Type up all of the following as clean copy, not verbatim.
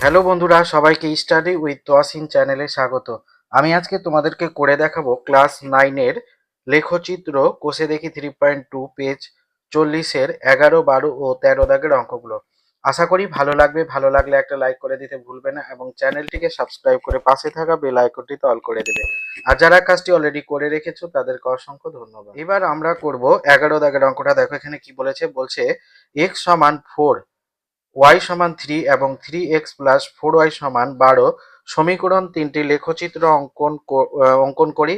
Hello বন্ধুরা, সবাইকে study with Toyasin চ্যানেলে স্বাগত। আমি আজকে তোমাদেরকে করে দেখাবো ক্লাস 9-এর লেখচিত্র কোষে দেখি 3.2 পেজ 40-এর 11, 12 ও 13 দাগের অঙ্কগুলো। আশা করি ভালো লাগবে। ভালো লাগলে একটা লাইক করে দিতে ভুলবে না এবং চ্যানেলটিকে সাবস্ক্রাইব করে পাশে থাকা বেল আইকনটিতে অল করে দেবে। আর যারা কাজটি অলরেডি করে রেখেছো তাদেরকে অসংখ্য ধন্যবাদ। এবার আমরা করব 11 দাগের অঙ্কটা। দেখো এখানে কি বলেছে। x সমান 4, y সমান 3 এবং 3x প্লাস 4y সমান 12 সমীকরণ তিনটি লেখচিত্র অঙ্কন করি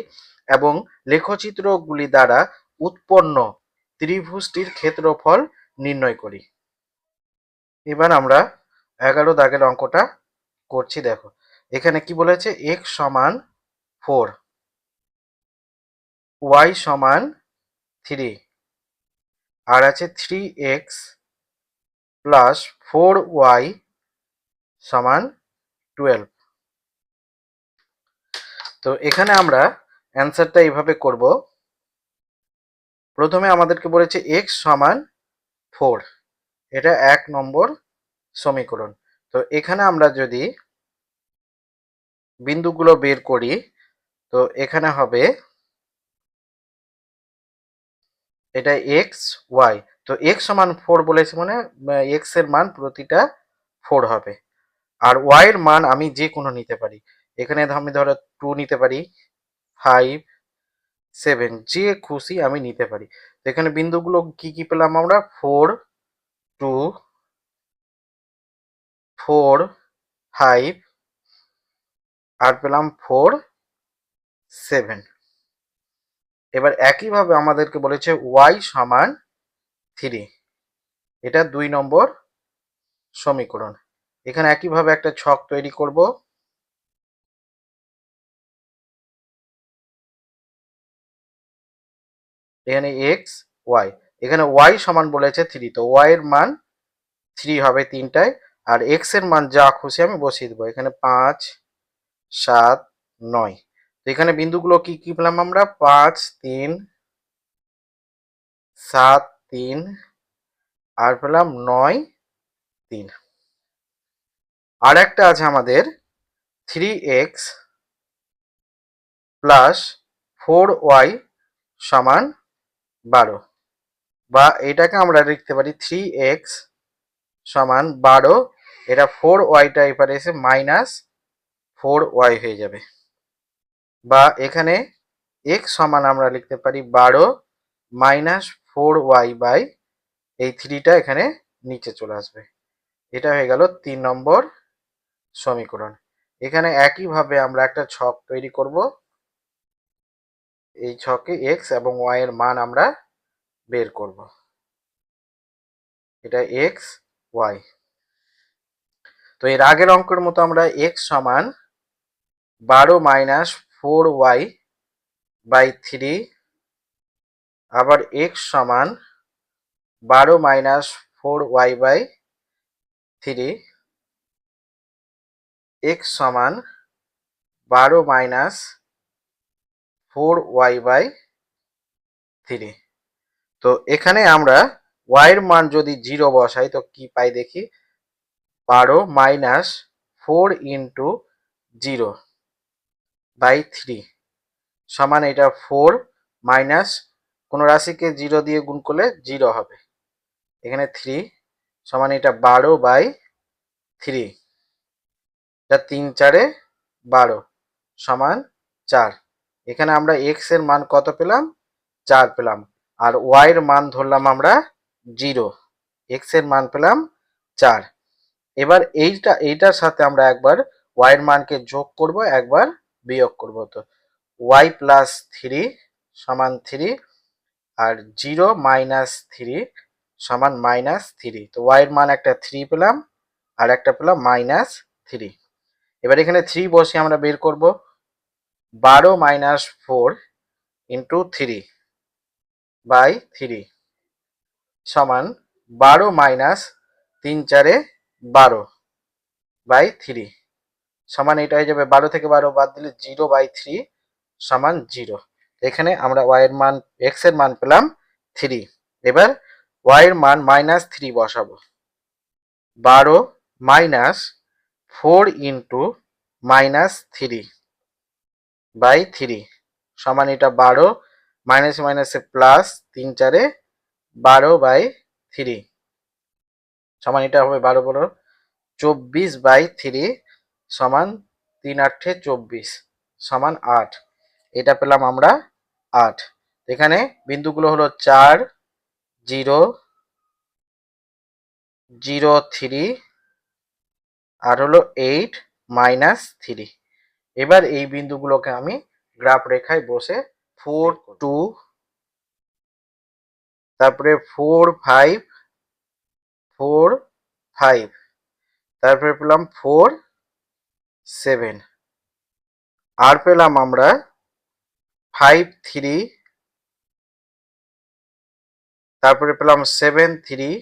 এবং লেখচিত্রগুলি দ্বারা উৎপন্ন ত্রিভুজটির ক্ষেত্রফল নির্ণয় করি। এবার আমরা 11 দাগের অঙ্কটা করছি। দেখো এখানে কি বলেছে। x সমান 4, y সমান 3 আর আছে 3x প্লাস 4y সমান 12। তো এখানে আমরা অ্যান্সারটা এইভাবে করব। প্রথমে আমাদেরকে বলেছে x সমান 4, এটা 1 নম্বর সমীকরণ। তো এখানে আমরা যদি বিন্দুগুলো বের করি তো এখানে হবে এটা x y। তো x সমান 4 বলেছে মানে x এর মান প্রতিটা 4 হবে। আর y এর মান আমি যে কোনো নিতে পারি। এখানে আমি ধরো 2 নিতে পারি, 5, 7, যে খুশি আমি নিতে পারি। তো এখানে বিন্দুগুলো কি কি পেলাম আমরা। 4, 2, 4, 5 আর পেলাম 4, 7। এবার একইভাবে আমাদেরকে বলেছে y সমান 3, এটা 2 নম্বর সমীকরণ। এখানে একইভাবে একটা ছক তৈরি করব। এখানে x y, এখানে y সমান বলেছে 3, তো y এর মান 3 হবে তিনটায়। আর x এর মান যা খুশি আমি বসিয়ে দেবো। এখানে 5, 7, 9। তো এখানে বিন্দুগুলো কি কি পেলাম আমরা। 5, 3, 7, 3 আর পেলাম 9, 3। আর একটা আছে আমাদের 3x প্লাস 4y সমান 12, বা এটাকে আমরা লিখতে পারি 3x সমান 12, এটা 4yটা এবারে এসে মাইনাস 4y হয়ে যাবে। বা এখানে x সমান আমরা লিখতে পারি 12 মাইনাস 4y বাই এই 3টা এখানে নিচে চলে আসবে। এটা হয়ে গেল 3 নম্বর সমীকরণ। এখানে একইভাবে আমরা একটা ছক তৈরি করব। এই ছকে x এবং y এর মান আমরা বের করব। এটা x y। তো এর আগের অঙ্কের মতো আমরা x সমান 12 মাইনাস 4y বাই 3, আবার x সমান 12 মাইনাস 4y বাই 3, x সমান 12 মাইনাস 4y বাই 3। তো এখানে আমরা y এর মান যদি 0 বসাই তো কি পাই দেখি। 12 মাইনাস 4 ইন্টু 0 বাই 3 সমান এটা 4 মাইনাস কোনো রাশিকে 0 দিয়ে গুণ করলে 0 হবে। এখানে 3 সমান এটা 12 বাই 3, এটা 3 4 12 সমান 4। এখানে আমরা x এর মান কত পেলাম, 4 পেলাম। আর y এর মান ধরলাম আমরা 0, x এর মান পেলাম 4। এবার এইটার সাথে আমরা একবার y এর মানকে যোগ করব, একবার বিয়োগ করব। তো y প্লাস 3 সমান 3 আর 0 মাইনাস 3 সমান মাইনাস 3। তো y এর মান একটা 3 পেলাম আর একটা পেলাম মাইনাস 3। এবার এখানে 3 বসে আমরা বের করব। 12 মাইনাস 4 ইন্টু 3 বাই 3 সমান 12 মাইনাস 3 4 12 বাই 3 সমান এটা হয়ে যাবে 12 থেকে 12 বাদ দিলে 0 বাই 3 সমান 0। এখানে আমরা y এর মান x এর মান পেলাম 3। এবার y এর মান মাইনাস 3 বসাবো। 12 মাইনাস 4 ইন্টু -3/3 সমান এটা 12, মাইনাস মাইনাসে প্লাস, 3 4 12/3 সমান এটা হবে 12 24/3 সমান 3 8 24 সমান 8। এটা পেলাম আমরা 8। এখানে বিন্দুগুলো হলো 4 0 0 3 আর হলো 8 -3। এবার এই বিন্দুগুলোকে আমি গ্রাফ রেখায় বসে 4 2, তারপরে 4 5 4 5, তারপরে পেলাম 4 7, আর পেলাম আমরা 5 3, তারপরে পেলাম 7 3,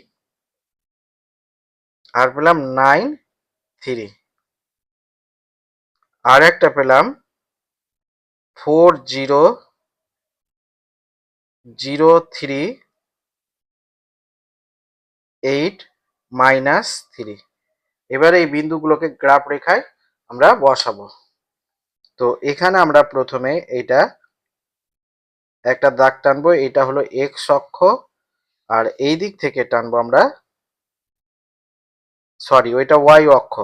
আর পেলাম 9 3, আর একটা পেলাম 4 0 0 3 8 -3। এবার এই বিন্দুগুলোকে গ্রাফ রেখায় আমরা বসাবো। তো এখানে আমরা প্রথমে এটা একটা দাগ টানবো, এটা হলো এক্স অক্ষ, আর এই দিক থেকে টানবো আমরা, সরি ওইটা ওয়াই অক্ষ,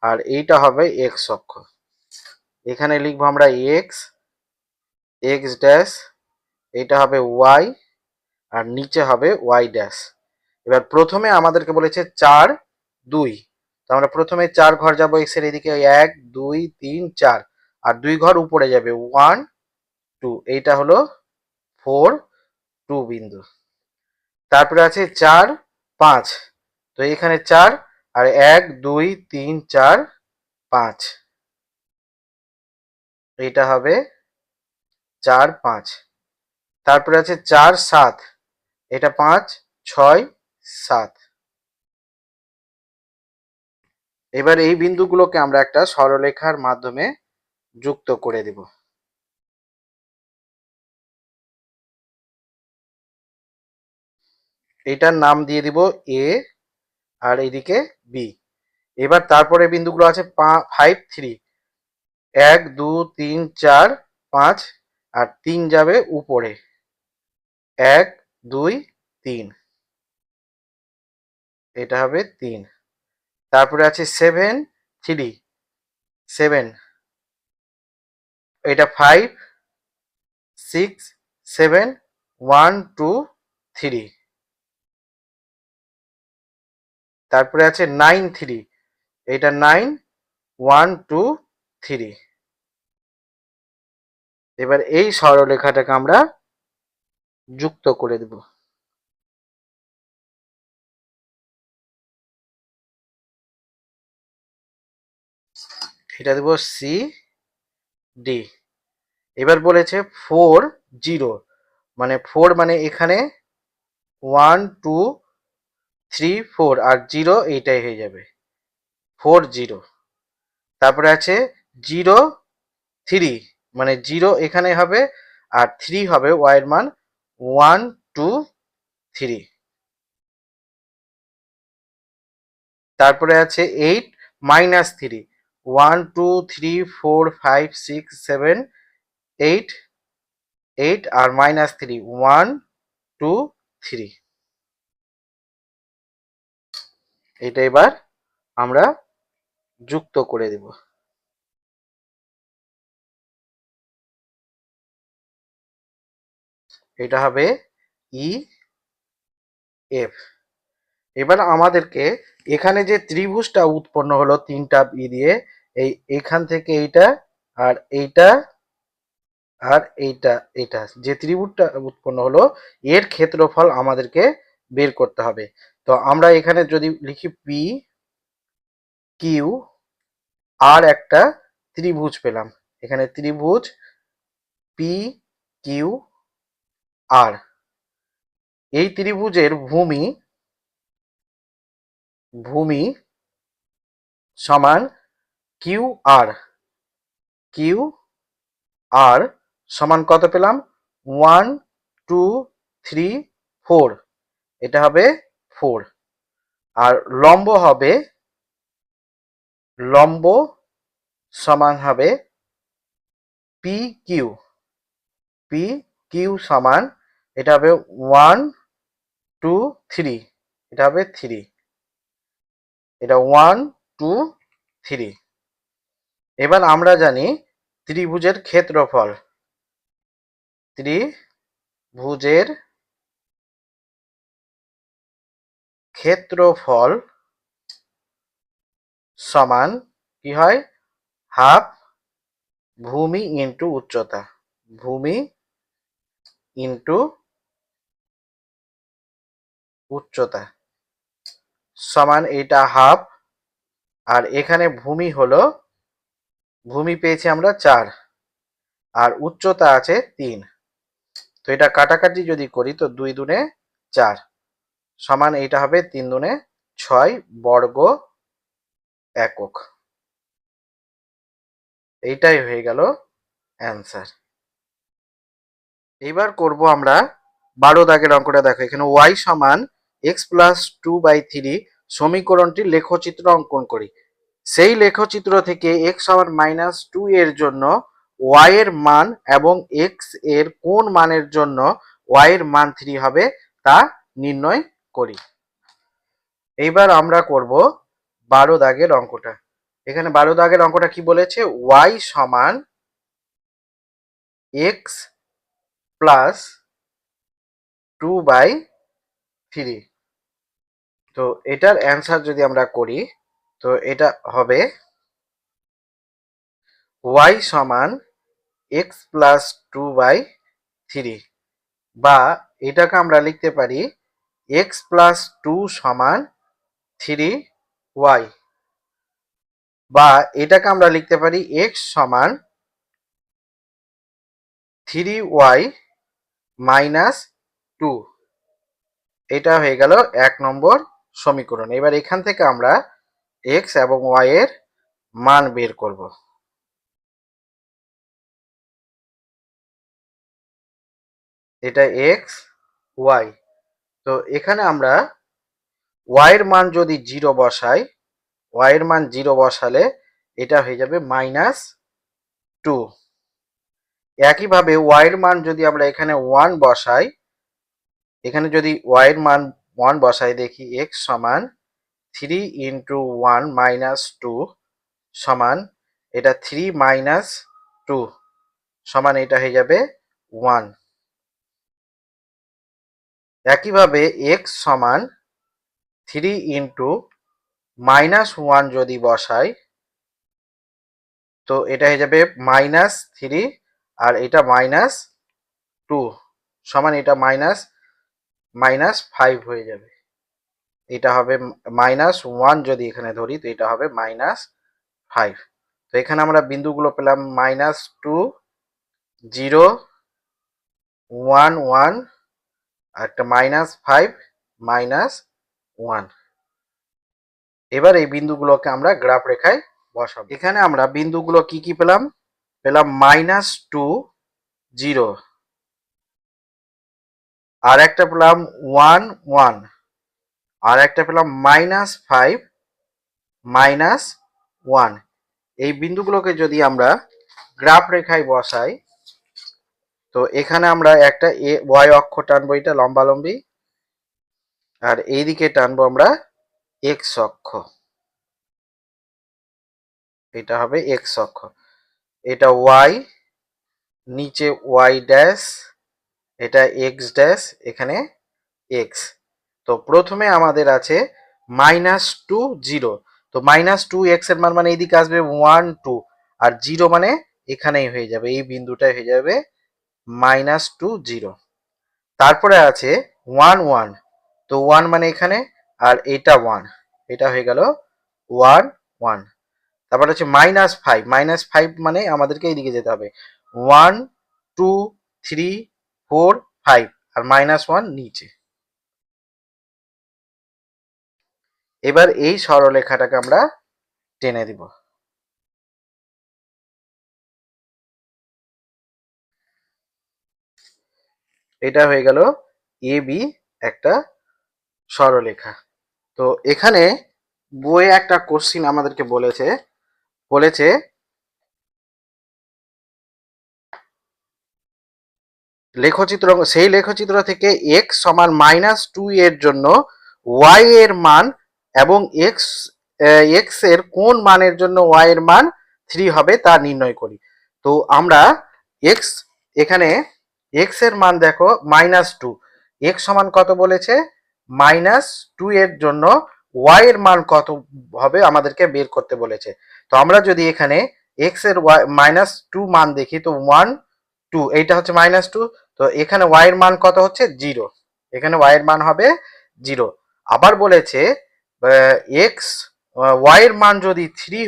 আর এইটা হবে এক্স অক্ষ। এখানে লিখবো আমরা এক্স এক্স ড্যাশ, এইটা হবে ওয়াই, আর নিচে হবে ওয়াই ড্যাশ। এবার প্রথমে আমাদেরকে বলেছে 4 2, তো আমরা প্রথমে 4 ঘর যাবো এক্স এর এদিকে, 1 2 3 4, আর 2 ঘর উপরে যাবে 1 2, এইটা হলো 4 2 বিন্দু। তারপরে আছে 4 5, তো এখানে 4 আর 1 2 3 4 5, এইটা হবে 4 5। তারপরে আছে 4 7, এটা 5 6 7। এবার এই বিন্দুগুলোকে আমরা একটা সরলরেখার মাধ্যমে যুক্ত করে দেব। এটার নাম দিয়ে দিব এ, আর এইদিকে বি। এবার তারপরে বিন্দুগুলো আছে 5 3, 1 2 3 4 5, আর 3 যাবে উপরে, 1 2 3, এটা হবে 3। তারপরে আছে 7 3 7, এটা 5 6 7 1 2 3। তারপরে আছে 9 3, এটা 9 1 2 3। এবার এই সরলরেখাটাকে আমরা যুক্ত করে দেব। এটা দেব সি ডি। এবার বলেছে 4 0, মানে 4 মানে এখানে 1 2 3 4, আর 0 এইটাই হয়ে যাবে 4 0। তারপরে আছে 0 3, মানে 0 এখানে হবে, আর 3 হবে ওয়াই এর মান 1 2 3। তারপরে আছে 8 -3, 1 2 3 4 5 6 7 8 8, আর -3 1 2 3। এটা এবার আমরা যুক্ত করে দেব। এটা হবে ই এফ। এবার আমাদেরকে এখানে যে ত্রিভুজটা উৎপন্ন হলো তিনটা ই দিয়ে, এইখান থেকে এইটা আর এইটা আর এইটা, এটা যে ত্রিভুজটা উৎপন্ন হলো এর ক্ষেত্রফল আমাদেরকে বের করতে হবে। তো আমরা এখানে যদি লিখি পি কিউ, আর একটা ত্রিভুজ পেলাম, এখানে ত্রিভুজ পি কিউ আর, এই ত্রিভুজের ভূমি ভূমি সমান কিউ আর, কিউ আর সমান কত পেলাম 1 2 3 4, এটা হবে 4। আর লম্ব হবে লম্ব সমান হবে পি কিউ। পি কিউ সমান এটা হবে 1 2 3, এটা হবে 3, এটা 1 2 3। এবার আমরা জানি ত্রিভুজের ক্ষেত্রফল। ত্রিভুজের ক্ষেত্রফল সমান কি হয়, হাফ ভূমি ইন্টু উচ্চতা। ভূমি ইন্টু উচ্চতা সমান এটা হাফ, আর এখানে ভূমি হলো, ভূমি পেয়েছি আমরা 4 আর উচ্চতা আছে 3। তো এটা কাটাকাটি যদি করি তো 2 দুনে 4 সমান এইটা হবে 3 দুনে 6 বর্গ একক। এইটাই হয়ে গেল অ্যান্সার। এবার করব আমরা 12 দাগের অঙ্কটা। দেখো এখানে y সমান x+2/3 সমীকরণটির লেখচিত্র অঙ্কন করি। সেই লেখচিত্র থেকে x সমান -2 এর জন্য y এর মান এবং x এর কোন মানের জন্য y এর মান 3 হবে তা নির্ণয় করি। এইবার আমরা করব 12 দাগের অঙ্কটা। এখানে 12 দাগের অঙ্কটা কি বলেছে, y সমান x+2/3। তো এটার অ্যান্সার যদি আমরা করি তো এটা হবে y সমান x+2/3, বা এটাকে আমরা লিখতে পারি x+2 সমান 3y, বা এটাকে আমরা লিখতে পারি x সমান 3y মাইনাস 2। এটা হয়ে গেল 1 নম্বর সমীকরণ। এবার এখান থেকে আমরা x এবং y এর মান বের করব। এটা x y। তো এখানে আমরা y এর মান যদি 0 বসাই, y এর মান 0 বসালে এটা হয়ে যাবে -2। একইভাবে y এর মান যদি আমরা এখানে 1 বসাই, এখানে যদি y এর মান 1 বসাই, দেখি x সমান 3 ইন্টু 1 -2 সমান এটা 3 -2 সমান এটা হয়ে যাবে 1। একইভাবে x সমান 3 ইন্টু -1 যদি বসাই তো এটা হয়ে যাবে -3, আর এটা -2 সমান এটা -5 হয়ে যাবে। এটা হবে -1 যদি এখানে ধরি তো এটা হবে -5। তো এখানে আমরা বিন্দুগুলো পেলাম -2 0 1 1 আর একটা -5 -1। এবার এই বিন্দুগুলোকে আমরা গ্রাফ রেখায় বসাবো। এখানে আমরা বিন্দুগুলো কি কি পেলাম, পেলাম -2 0, আর একটা পেলাম 1 1, আর একটা পেলাম -5 -1। এই বিন্দুগুলোকে যদি আমরা গ্রাফ রেখায় বসাই তো এখানে আমরা একটা y অক্ষ টানবো, এটা লম্বালম্বি, আর এইদিকে টানবো আমরা x অক্ষ, এটা হবে x অক্ষ। এটা y, নিচে y ড্যাশ, এটা x ড্যাশ, এখানে x। তো প্রথমে আমাদের আছে -2 0। তো -2 x এর মান মানে এইদিকে আসবে 1 2, আর 0 মানে এখানেই হয়ে যাবে, এই বিন্দুটাই হয়ে যাবে -2 0। তারপরে আছে 1 1, তো 1 মানে এখানে, আর এটা 1, এটা হয়ে গেল 1 1। তারপরে হচ্ছে -5, -5 মানে আমাদেরকে এইদিকে যেতে হবে, 1 2 3 4 5, আর -1 নিচে। এবার এই সরলরেখাটাকে আমরা টেনে দিব। এটা হয়ে গেল এ বি একটা সরলরেখা। তো এখানে বইয়ে একটা কোশ্চিন আমাদেরকে বলেছে বলেছে সেই লেখচিত্র থেকে এক্স সমান -2 এর জন্য ওয়াই এর মান এবং এক্স এর কোন মানের জন্য ওয়াই এর মান 3 হবে তা নির্ণয় করি। তো আমরা এক্স এখানে এক্স এর মান দেখো -2, এক্স সমান কত বলেছে, -2 এর জন্য ওয়াই এর মান কত হবে আমাদেরকে বের করতে বলেছে। তো আমরা যদি এখানে এক্স এর -2 মান দেখি, তো 1 2, এইটা হচ্ছে -2, তো এখানে ওয়াই এর মান কত হচ্ছে 0, এখানে ওয়াই এর মান হবে 0। আবার বলেছে এক্স ওয়াই এর মান যদি 3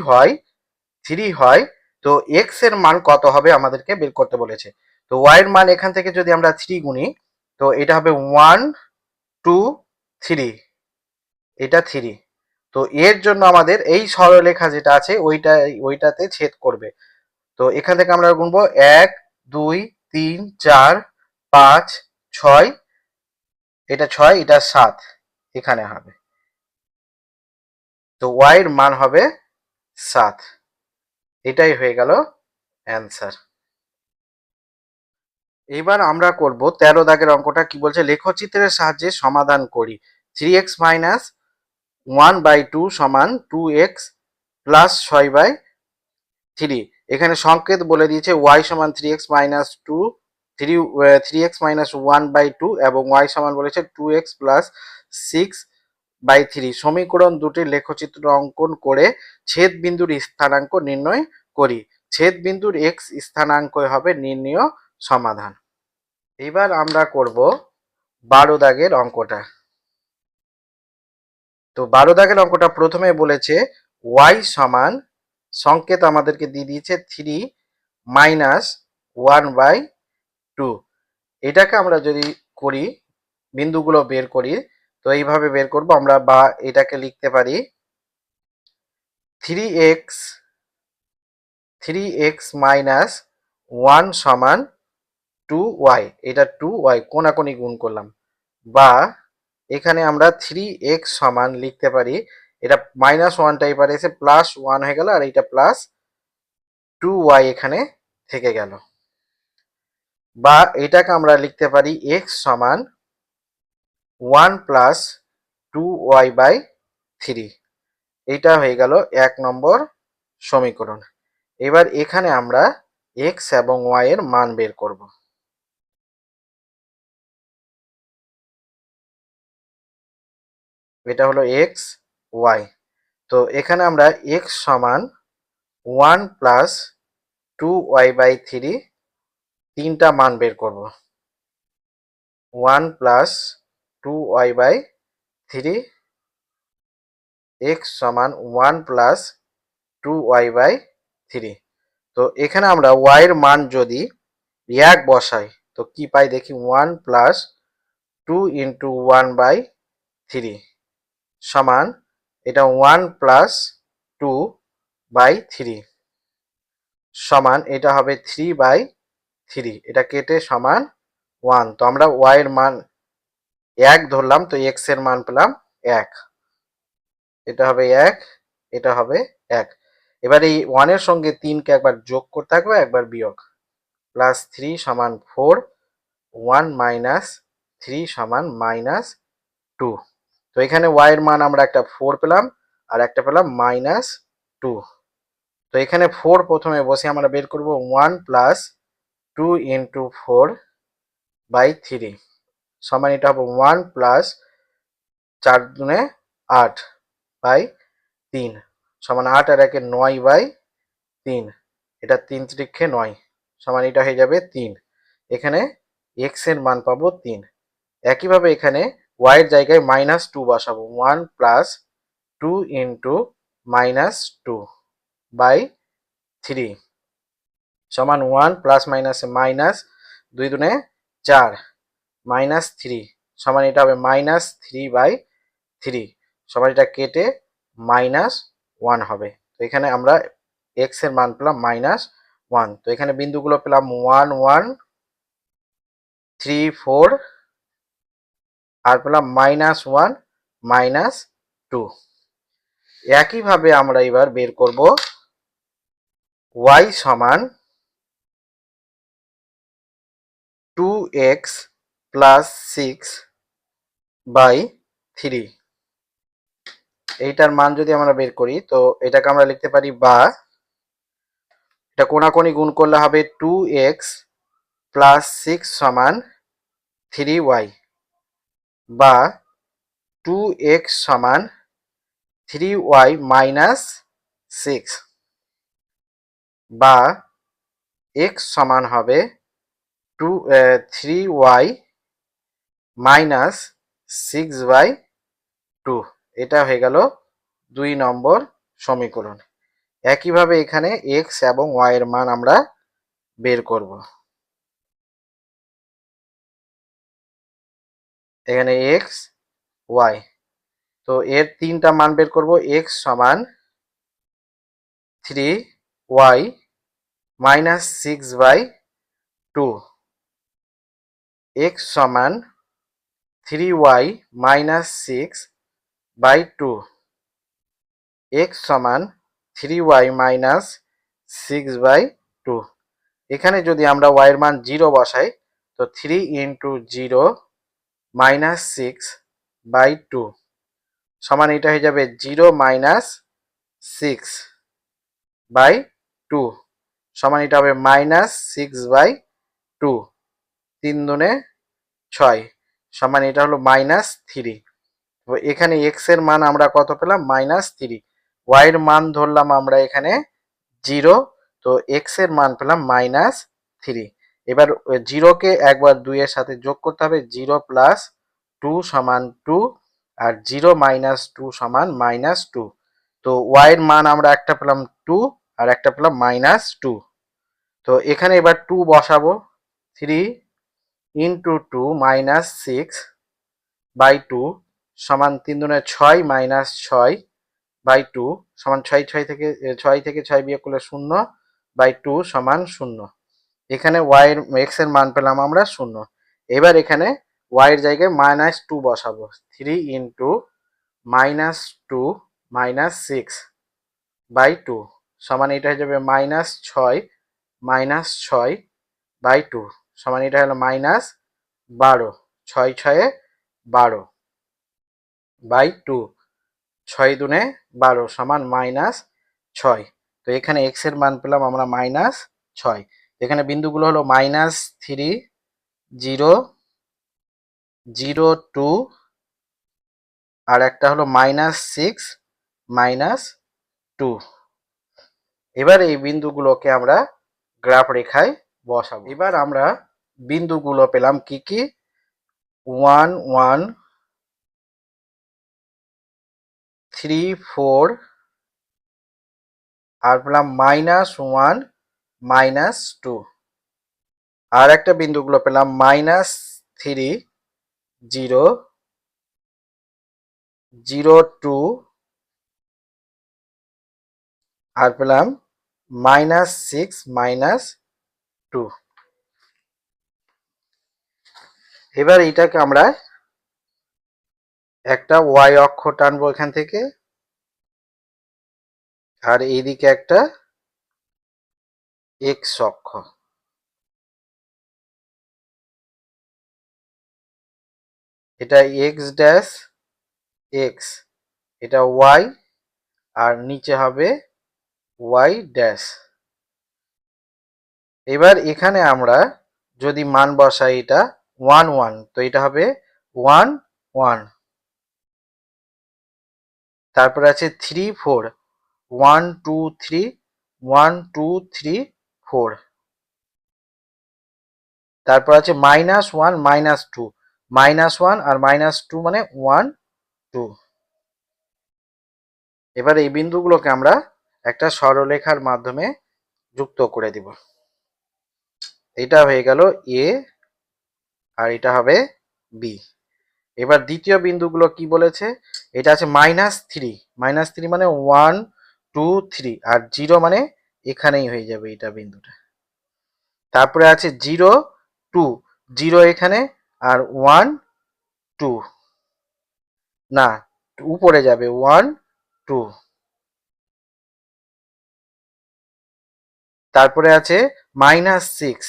হয় তো এক্স এর মান কত হবে আমাদেরকে বের করতে বলেছে। তো ওয়াই এর মান এখান থেকে যদি আমরা 3 গুনি, তো এটা হবে 1 2 3, এটা 3। তো এর জন্য আমাদের এই সরলরেখা যেটা আছে ওইটাতে ছেদ করবে। তো এখান থেকে আমরা গুনবো 1 2 3 4 5 6, এটা 6, এটা 7, এখানে হবে। তো ওয়াই এর মান হবে 7, এটাই হয়ে গেল অ্যান্সার। এবার আমরা করব 13 দাগের অঙ্কটা। কি বলছে, লেখচিত্রের সাহায্যে সমাধান করি। 3x মাইনাস 1/2 সমান 2x প্লাস 6/3। এখানে সংকেত বলে দিয়েছে y সমান 3x মাইনাস 2 3x মাইনাস 1/2 এবং y সমান বলেছে 2x প্লাস 6/3। সমীকরণ দুটির লেখচিত্র অঙ্কন করে ছেদ বিন্দুর স্থানাঙ্ক নির্ণয় করি। ছেদ বিন্দুর x স্থানাঙ্ক হবে নির্ণয় সমাধান। এবার আমরা করব 12 দাগের অঙ্কটা। তো 12 দাগের অঙ্কটা প্রথমে বলেছে y সমান সংকেত আমাদেরকে দিয়ে দিয়েছে 3 মাইনাস 1/2। এটাকে আমরা যদি করি, বিন্দুগুলো বের করি, তো এইভাবে বের করব আমরা, বা এটাকে লিখতে পারি 3x মাইনাস 1 সমান 2y, এটা 2y কোনাকুনি গুণ করলাম। বা এখানে আমরা 3x সমান লিখতে পারি, এটা -1টা এবারে এসে +1 হয়ে গেল, আর এটা +2y এখানে থেকে গেল। বা এটাকে আমরা লিখতে পারি x সমান 1 প্লাস 2y/3, এইটা হয়ে গেল 1 নম্বর সমীকরণ। এবার এখানে আমরা x এবং y এর মান বের করব। এটা হলো x y। তো এখানে আমরা x সমান 1 প্লাস 2y/3 তিনটা মান বের করব। 1 প্লাস 2y/3, x সমান 1 প্লাস 2y/3। তো এখানে আমরা y এর মান যদি 1 বসাই, তো কি পাই দেখি, 1 প্লাস 2 ইন্টু 1/3 সমান, এটা 1 প্লাস 2/3 সমান, এটা হবে 3/3, এটা কেটে সমান 1। তো আমরা y এর মান 1 ধরলাম, তো x এর মান পেলাম 1, এটা হবে 1, এটা হবে 1। এবার এই 1 এর সঙ্গে 3 কে একবার যোগ করতে থাকবে, একবার বিয়োগ, +3 সমান 4, 1 মাইনাস 3 সমান -2। তো এখানে y এর মান আমরা একটা 4 পেলাম, আর একটা পেলাম -2। তো এখানে 4 প্রথমে বসে আমরা বের করব, 1 প্লাস 2 ইন্টু 4/3 সমান, এটা হবে 1 প্লাস 4 দুনে 8/3 সমান 8 আর 1 9/3, এটা 3 ত্রিক্ষে 9 সমান, এটা হয়ে যাবে 3। এখানে x এর মান পাবো 3। একইভাবে এখানে y এর জায়গায় -2 বসাবো, 1 প্লাস 2 ইন্টু -2/3 সমান 1 প্লাস মাইনাসে মাইনাস, 2 দুনে 4, -3 সমান, এটা হবে -3/3 সমান, এটা কেটে -1 হবে। তো এখানে আমরা x এর মান পেলাম -1। তো এখানে বিন্দুগুলো পেলাম 1 1 3 4, আর পেলাম -1 -2। একইভাবে আমরা এবার বের করব y সমান 2x প্লাস 6/3। এইটার মান যদি আমরা বের করি তো এটাকে আমরা লিখতে পারি, বা এটা কোনাকুনি গুণ করলে হবে 2x প্লাস 6 সমান 3y, বা 2x সমান 3y মাইনাস 6, বা x সমান হবে 3y মাইনাস 6/2। এটা হয়ে গেল 2 নম্বর সমীকরণ। একইভাবে এখানে x এবং y এর মান আমরা বের করব। এখানে x y, তো এর তিনটা মান বের করব। x সমান 3y মাইনাস 6/2, x সমান 3y মাইনাস 6/2, x সমান 3y মাইনাস 6/2। এখানে যদি আমরা y এর মান 0 বসাই তো 3 ইন্টু 0 মাইনাস 6/2 সমান এটা হয়ে যাবে 0 মাইনাস 6/2 সমান এটা হবে মাইনাস 6/2। 3 দুনে 6 সমান এটা হলো মাইনাস 3। তো এখানে x এর মান আমরা কত পেলাম? মাইনাস 3। y এর মান ধরলাম আমরা এখানে 0, তো x এর মান পেলাম মাইনাস 3। এবার 0 কে একবার 2 এর সাথে যোগ করতে হবে। 0 প্লাস 2 সমান 2, আর 0 মাইনাস 2 সমান মাইনাস 2। তো y এর মান আমরা একটা পেলাম 2 আর একটা পেলাম মাইনাস 2। তো এখানে এবার 2 বসাবো। 3 ইন্টু 2 মাইনাস 6/2 সমান 3 দুনে 6 মাইনাস 6/2 সমান 6 থেকে 6 বিয়োগ করলে 0/2 সমান 0। এখানে x এর মান পেলাম আমরা 0। এবার এখানে y এর জায়গায় মাইনাস 2 বসাবো। 3 ইন্টু মাইনাস 2 মাইনাস 6/2 সমান এটা হয়ে যাবে মাইনাস 6/2 সমান এটা হলো মাইনাস 12। 6 6 12/2, 6 দুনে 12 সমান মাইনাস 6। তো এখানে x এর মান পেলাম আমরা মাইনাস 6। এখানে বিন্দুগুলো হলো মাইনাস 3, 0, 0, 2, আর একটা হলো মাইনাস 6, মাইনাস 2। এবার এই বিন্দুগুলোকে আমরা গ্রাফ রেখায় বসাবো। এবার আমরা বিন্দুগুলো পেলাম কি কি? 1 1, 3 4, আর পেলাম মাইনাস 1 মাইনাস 2। আর একটা বিন্দুগুলো পেলাম মাইনাস 3, 0, 0, 2, আর পেলাম মাইনাস 6 মাইনাস 2। এবার এটাকে আমরা একটা y অক্ষ টানবো এখান থেকে, আর এইদিকে একটা x অক্ষ। এটা x ড্যাশ x, এটা y, আর নিচে হবে y ড্যাশ। এবার এখানে আমরা যদি মান বসাই, এটা 1 1, তো এটা হবে 1 1। তারপরে আছে 3 4, 1 2 3, 1 2 3 4। তারপর আছে মাইনাস 1 মাইনাস 2, মাইনাস 1 আর মাইনাস 2 মানে 1 2। এবার এই বিন্দুগুলোকে আমরা একটা সরলরেখার মাধ্যমে যুক্ত করে দিব। এটা হয়ে গেল এ, আর এটা হবে বি। এবার দ্বিতীয় বিন্দুগুলো কি বলেছে? এটা আছে মাইনাস 3, মাইনাস 3 মানে 1 2 3, আর 0 মানে এখানেই হয়ে যাবে এটা বিন্দুটা। তারপরে আছে 0 2, 0 এখানে, আর 1 2, না উপরে যাবে 1 2। তারপরে আছে -6,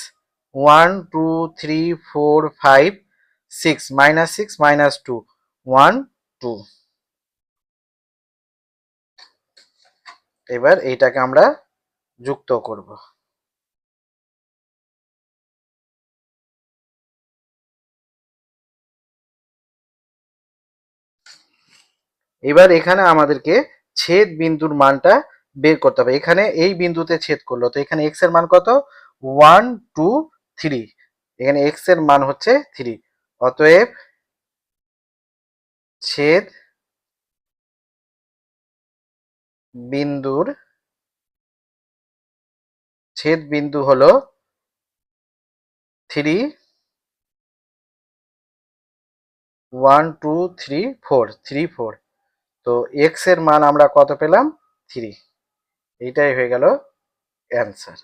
1 2 3 4 5 6, -6 -2, 1 2। এবার এইটাকে আমরা যুক্ত করব। এবার এখানে আমাদেরকে ছেদ বিন্দুর মানটা বের করতে হবে। এখানে এই বিন্দুতে ছেদ করলো, তো এখানে এক্স এর মান কত? 1 2 3। এখানে এক্স এর মান হচ্ছে 3। অতএব ছেদ বিন্দুর ছেদ বিন্দু হলো 3, 1 2 3 4, 3 4। তো এক্স এর মান আমরা কত পেলাম? 3। এইটাই হয়ে গেল অ্যান্সার।